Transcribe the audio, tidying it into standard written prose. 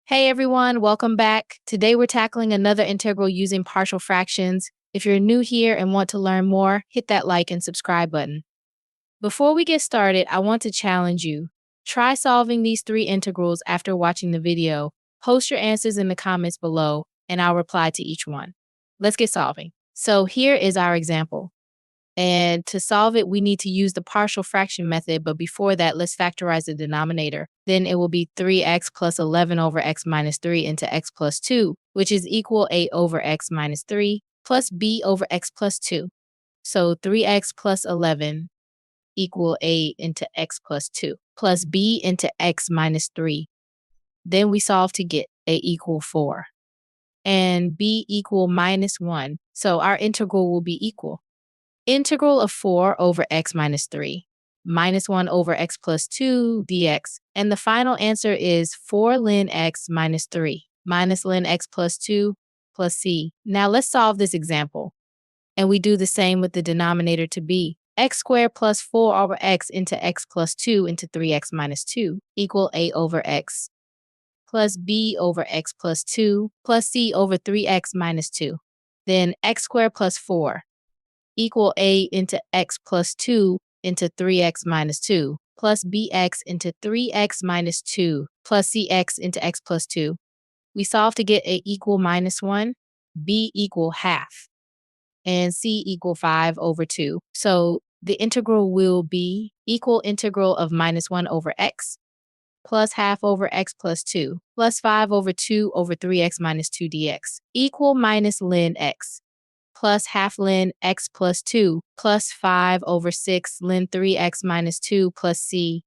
Hey everyone, welcome back. Today we're tackling another integral using partial fractions. If you're new here and want to learn more, hit that like and subscribe button. Before we get started, I want to challenge you. Try solving these three integrals after watching the video. Post your answers in the comments below, and I'll reply to each one. Let's get solving. So here is our example. And to solve it, we need to use the partial fraction method. But before that, let's factorize the denominator. Then it will be 3x plus 11 over x minus 3 into x plus 2, which is equal a over x minus 3 plus b over x plus 2. So 3x plus 11 equal a into x plus 2 plus b into x minus 3. Then we solve to get a equal 4 and b equal minus 1. So our integral will be equal. Integral of 4 over x minus 3, minus 1 over x plus 2 dx. And the final answer is 4 ln x minus 3 minus ln x plus 2 plus c. Now let's solve this example. And we do the same with the denominator to b. X squared plus 4 over x into x plus 2 into 3x minus 2 equal a over x plus b over x plus 2 plus c over 3x minus 2. Then x squared plus 4 equal a into x plus 2 into 3x minus 2 plus bx into 3x minus 2 plus cx into x plus 2. We solve to get a equal minus 1, b equal half, and c equal 5 over 2. So the integral will be equal integral of minus 1 over x plus half over x plus 2 plus 5 over 2 over 3x minus 2 dx equal minus ln x plus half ln x plus 2 plus 5 over 6 ln 3x minus 2 plus c